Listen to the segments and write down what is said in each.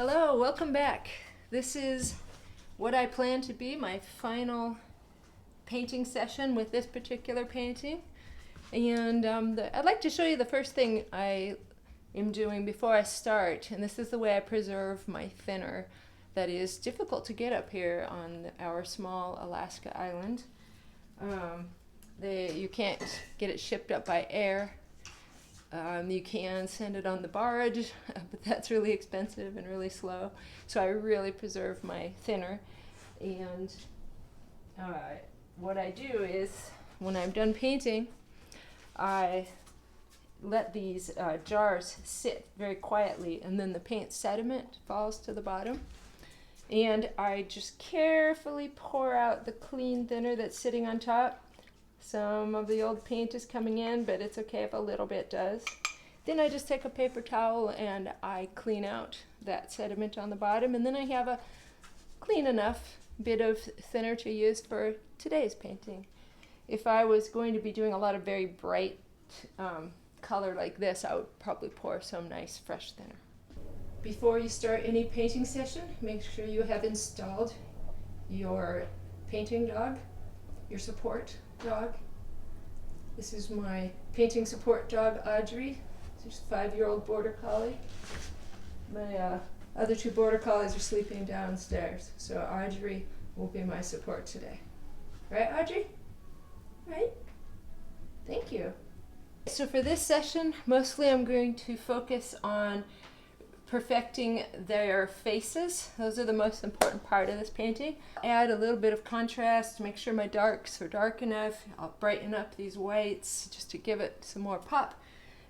Hello, welcome back. This is what I plan to be my final painting session with this particular painting. And I'd like to show you the first thing I am doing before I start. And this is the way I preserve my thinner that is difficult to get up here on our small Alaska island. You can't get it shipped up by air. You can send it on the barge, but that's really expensive and really slow. So I really preserve my thinner. And what I do is, when I'm done painting, I let these jars sit very quietly, and then the paint sediment falls to the bottom. And I just carefully pour out the clean thinner that's sitting on top. Some of the old paint is coming in, but it's okay if a little bit does. Then I just take a paper towel and I clean out that sediment on the bottom, and then I have a clean enough bit of thinner to use for today's painting. If I was going to be doing a lot of very bright color like this, I would probably pour some nice fresh thinner. Before you start any painting session, make sure you have installed your painting dog, your support dog. This is my painting support dog, Audrey. She's a 5-year-old border collie. My other 2 border collies are sleeping downstairs, so Audrey will be my support today. Right, Audrey? Right? Thank you. So for this session, mostly I'm going to focus on perfecting their faces. Those are the most important part of this painting. Add a little bit of contrast to make sure my darks are dark enough. I'll brighten up these whites just to give it some more pop.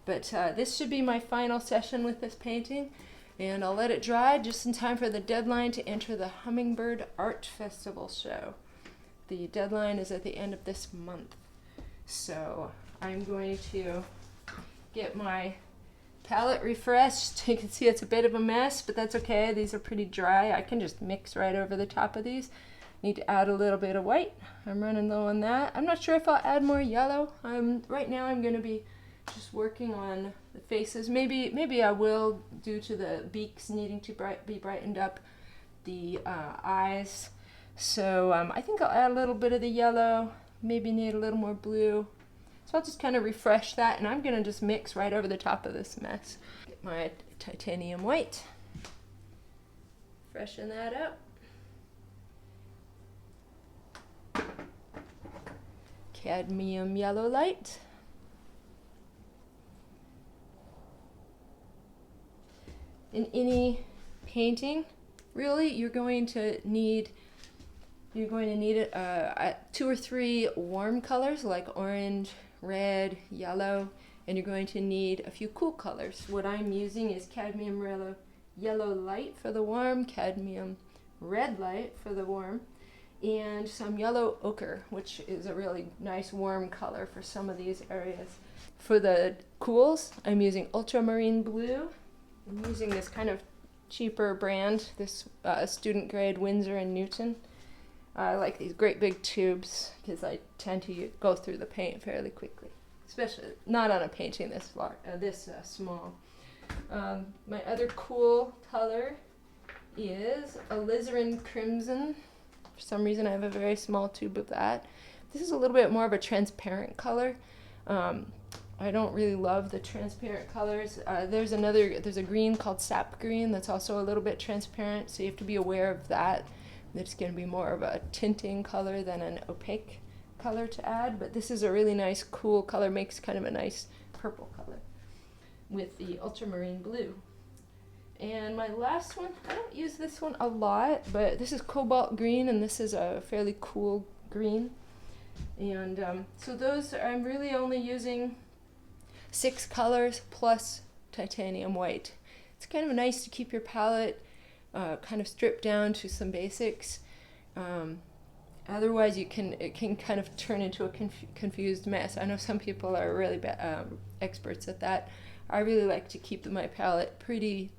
But this should be my final session with this painting, and I'll let it dry just in time for the deadline to enter the Hummingbird Art Festival show. The deadline is at the end of this month. So I'm going to get my palette refreshed. You can see it's a bit of a mess, but that's okay. These are pretty dry. I can just mix right over the top of these. Need to add a little bit of white. I'm running low on that. I'm not sure if I'll add more yellow. Right now I'm going to be just working on the faces. Maybe I will, due to the beaks needing to be brightened up, the eyes. So I think I'll add a little bit of the yellow. Maybe need a little more blue. So I'll just kind of refresh that, and I'm going to just mix right over the top of this mess. Get my titanium white. Freshen that up. Cadmium yellow light. In any painting, really, you're going to need 2 or 3 warm colors like orange, red, yellow, and you're going to need a few cool colors. What I'm using is cadmium yellow light for the warm, cadmium red light for the warm, and some yellow ochre, which is a really nice warm color for some of these areas. For the cools, I'm using ultramarine blue. I'm using this kind of cheaper brand, this student grade Winsor & Newton. I like these great big tubes because I tend to go through the paint fairly quickly, especially not on a painting this small. My other cool color is alizarin crimson. For some reason I have a very small tube of that. This is a little bit more of a transparent color. I don't really love the transparent colors. There's a green called sap green that's also a little bit transparent, so you have to be aware of that. It's going to be more of a tinting color than an opaque color to add, but this is a really nice cool color, makes kind of a nice purple color with the ultramarine blue. And my last one, I don't use this one a lot, but this is cobalt green, and this is a fairly cool green. And so those, I'm really only using 6 colors plus titanium white. It's kind of nice to keep your palette kind of stripped down to some basics. Otherwise, it can kind of turn into a confused mess. I know some people are really experts at that. I really like to keep my palette pretty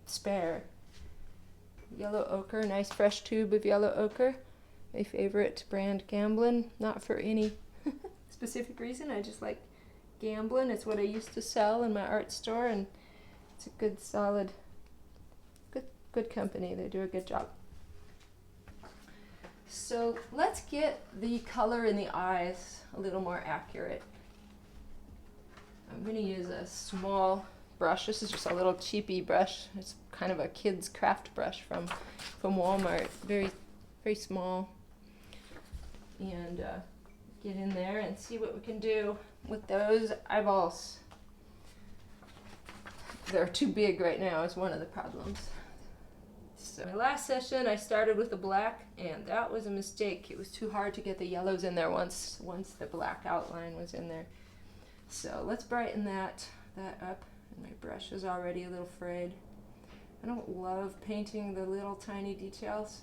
spare. Yellow ochre, nice fresh tube of yellow ochre. My favorite brand, Gamblin. Not for any specific reason. I just like Gamblin. It's what I used to sell in my art store, and it's a good solid good company. They do a good job. So let's get the color in the eyes a little more accurate. I'm going to use a small brush. This is just a little cheapy brush. It's kind of a kid's craft brush from Walmart. Very, very small. And get in there and see what we can do with those eyeballs. They're too big right now is one of the problems. So my last session I started with the black, and that was a mistake. It was too hard to get the yellows in there once the black outline was in there. So let's brighten that up. And my brush is already a little frayed. I don't love painting the little tiny details.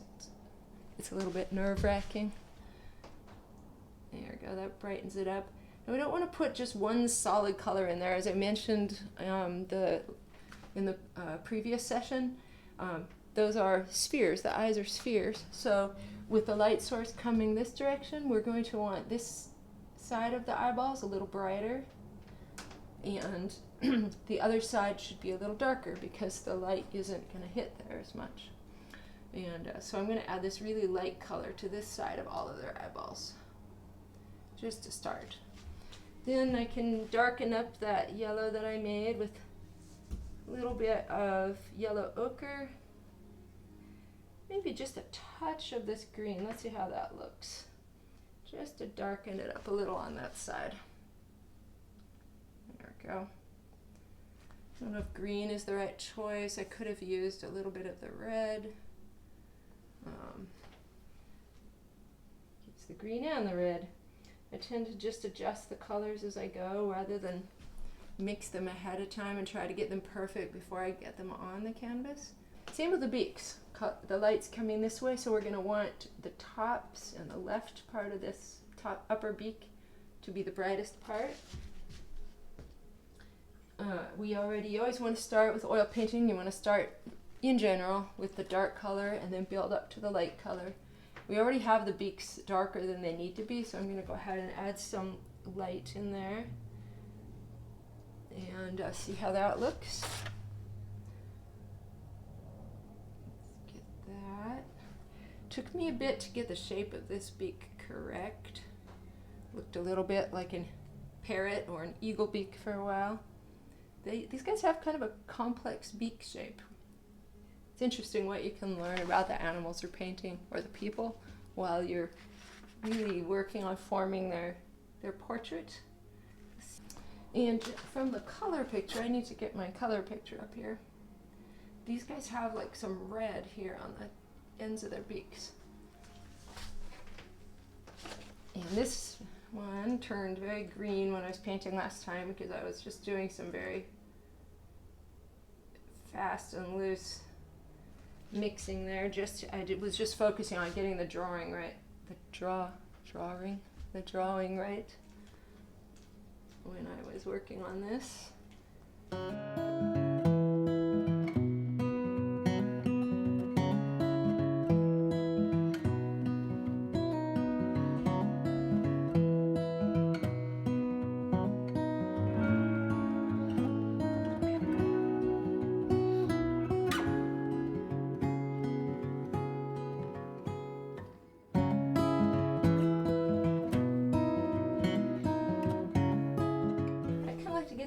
It's a little bit nerve-wracking. There we go, that brightens it up. And we don't want to put just one solid color in there. As I mentioned in the previous session, those are spheres. The eyes are spheres. So with the light source coming this direction, we're going to want this side of the eyeballs a little brighter, and the other side should be a little darker because the light isn't going to hit there as much. And so I'm going to add this really light color to this side of all of their eyeballs, just to start. Then I can darken up that yellow that I made with a little bit of yellow ochre. Maybe just a touch of this green. Let's see how that looks. Just to darken it up a little on that side. There we go. I don't know if green is the right choice. I could have used a little bit of the red. Keeps the green and the red. I tend to just adjust the colors as I go rather than mix them ahead of time and try to get them perfect before I get them on the canvas. Same with the beaks. The light's coming this way, so we're going to want the tops and the left part of this upper beak to be the brightest part. You always want to start with oil painting. You want to start in general with the dark color and then build up to the light color. We already have the beaks darker than they need to be, so I'm going to go ahead and add some light in there and see how that looks. Let's get that. Took me a bit to get the shape of this beak correct. Looked a little bit like a parrot or an eagle beak for a while. These guys have kind of a complex beak shape. It's interesting what you can learn about the animals you're painting or the people while you're really working on forming their portrait. And from the color picture, I need to get my color picture up here. These guys have like some red here on the ends of their beaks. And this one turned very green when I was painting last time because I was just doing some very fast and loose mixing there. I was just focusing on getting the drawing right, the drawing right when I was working on this.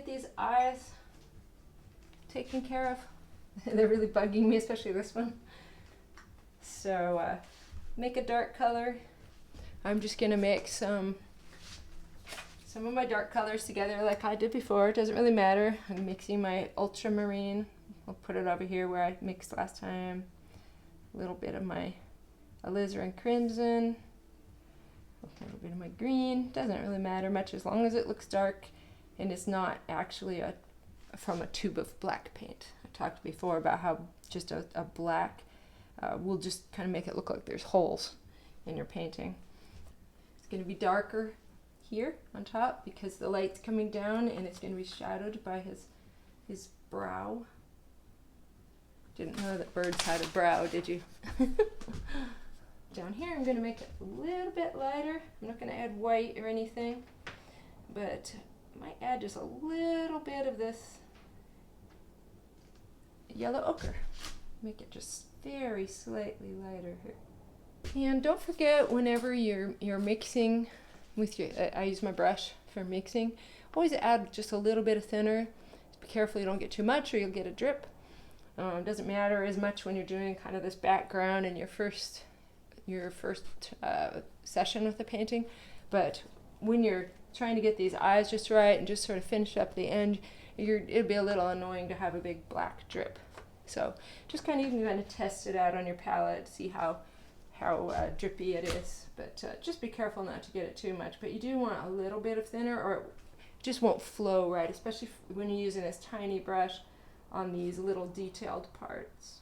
These eyes taken care of. They're really bugging me, especially this one. So make a dark color. I'm just gonna mix some of my dark colors together like I did before. It doesn't really matter. I'm mixing my ultramarine. I'll put it over here where I mixed last time. A little bit of my alizarin crimson. A little bit of my green. Doesn't really matter much as long as it looks dark and it's not actually from a tube of black paint. I talked before about how just a black will just kind of make it look like there's holes in your painting. It's going to be darker here on top because the light's coming down and it's going to be shadowed by his brow. Didn't know that birds had a brow, did you? Down here I'm going to make it a little bit lighter. I'm not going to add white or anything, but I might add just a little bit of this yellow ochre. Make it just very slightly lighter here. And don't forget, whenever you're mixing with your, I use my brush for mixing, always add just a little bit of thinner. Be careful you don't get too much or you'll get a drip. Doesn't matter as much when you're doing kind of this background in your first session with the painting, but when you're trying to get these eyes just right and just sort of finish up the end, it'd be a little annoying to have a big black drip. So just kind of, you can kind of test it out on your palette, see how drippy it is, but just be careful not to get it too much. But you do want a little bit of thinner, or it just won't flow right, especially when you're using this tiny brush on these little detailed parts.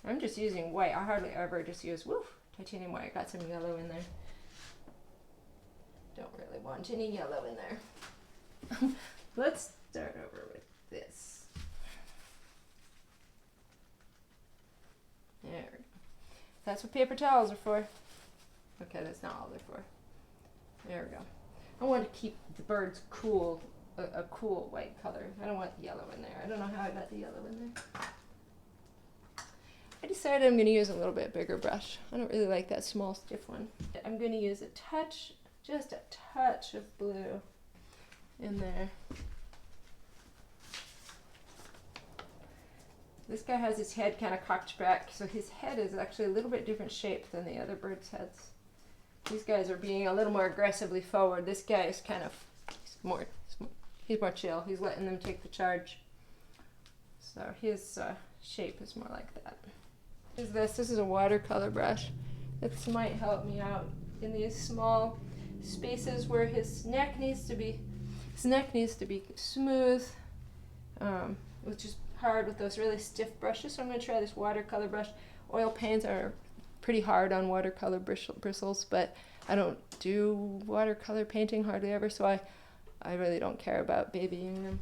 I'm just using white. I hardly ever just use titanium white. Got some yellow in there. Don't really want any yellow in there. Let's start over with this. There we go. That's what paper towels are for. Okay, that's not all they're for. There we go. I want to keep the birds cool, a cool white color. I don't want the yellow in there. I don't know how I got the yellow in there. I decided I'm going to use a little bit bigger brush. I don't really like that small stiff one. I'm going to use just a touch of blue in there. This guy has his head kind of cocked back, so his head is actually a little bit different shape than the other birds' heads. These guys are being a little more aggressively forward. This guy is kind of, he's more chill. He's letting them take the charge. So his shape is more like that. This is a watercolor brush. This might help me out in these small spaces where his neck needs to be smooth, which is hard with those really stiff brushes. So I'm going to try this watercolor brush. Oil paints are pretty hard on watercolor bristles, but I don't do watercolor painting hardly ever, so I really don't care about babying them.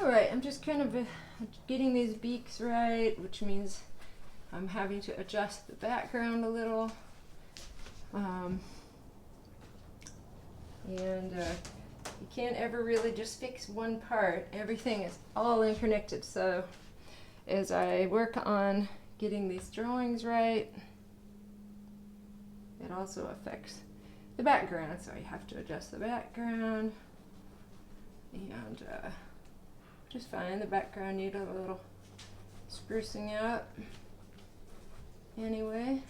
Alright, I'm just kind of getting these beaks right, which means I'm having to adjust the background a little. You can't ever really just fix one part. Everything is all interconnected. So as I work on getting these drawings right, it also affects the background. So I have to adjust the background, and just find the background need a little sprucing up anyway,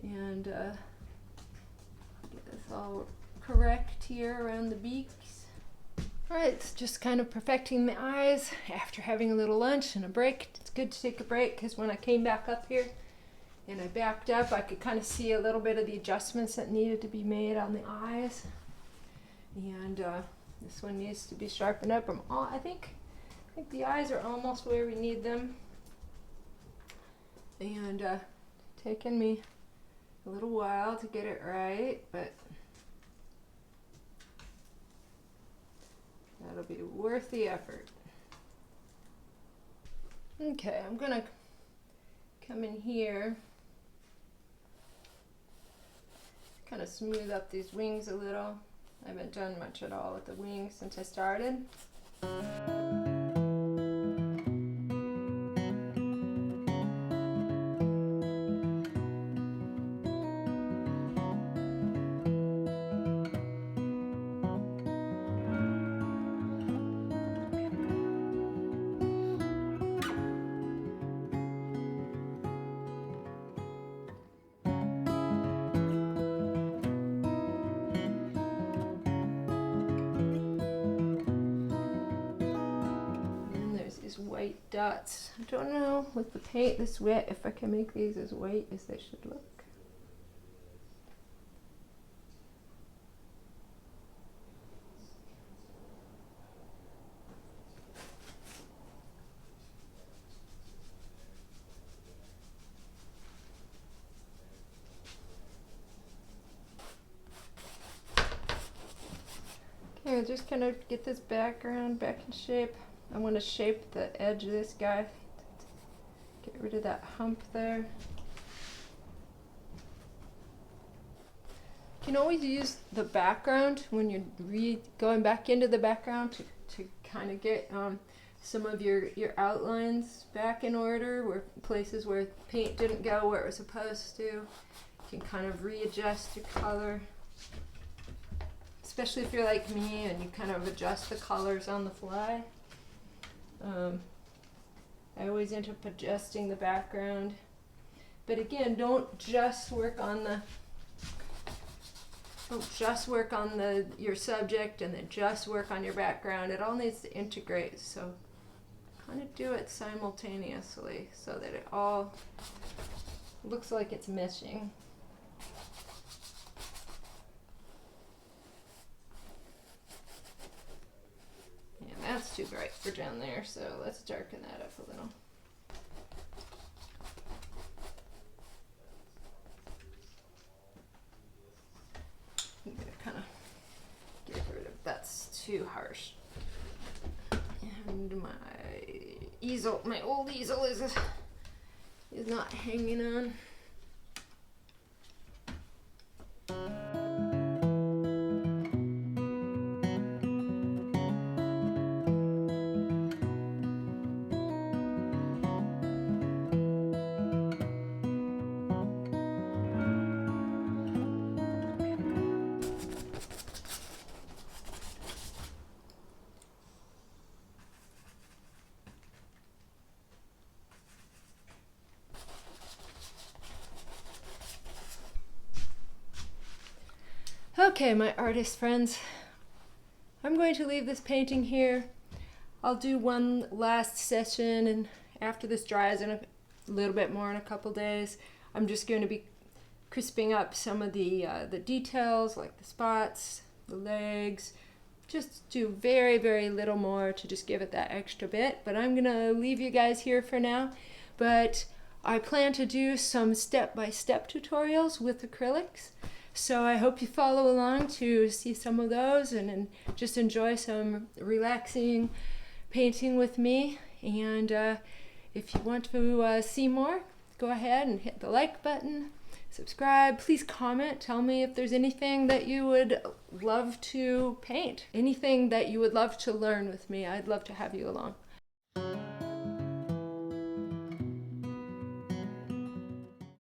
and get this all correct here around the beaks. Alright, it's just kind of perfecting the eyes after having a little lunch and a break. It's good to take a break because when I came back up here and I backed up, I could kind of see a little bit of the adjustments that needed to be made on the eyes. And this one needs to be sharpened up. I think the eyes are almost where we need them. And taken me a little while to get it right, but that'll be worth the effort. Okay, I'm gonna come in here, kind of smooth up these wings a little. I haven't done much at all with the wings since I started. White dots. I don't know with the paint this wet if I can make these as white as they should look. Okay, I'll just kind of get this background back in shape. I want to shape the edge of this guy, get rid of that hump there. You can always use the background when you're going back into the background to kind of get some of your outlines back in order, where places where paint didn't go where it was supposed to. You can kind of readjust your color, especially if you're like me and you kind of adjust the colors on the fly. I always end up adjusting the background, but again, don't just work on your subject and then just work on your background. It all needs to integrate, so kind of do it simultaneously so that it all looks like it's meshing. That's too bright for down there, so let's darken that up a little. I'm gonna kind of get rid of that's too harsh. And my old easel is not hanging on. Okay, my artist friends, I'm going to leave this painting here. I'll do one last session, and after this dries in a little bit more in a couple days, I'm just going to be crisping up some of the details, like the spots, the legs. Just do very, very little more to just give it that extra bit. But I'm going to leave you guys here for now. But I plan to do some step-by-step tutorials with acrylics. So I hope you follow along to see some of those and just enjoy some relaxing painting with me. And if you want to see more, go ahead and hit the like button, subscribe. Please comment. Tell me if there's anything that you would love to paint, anything that you would love to learn with me. I'd love to have you along.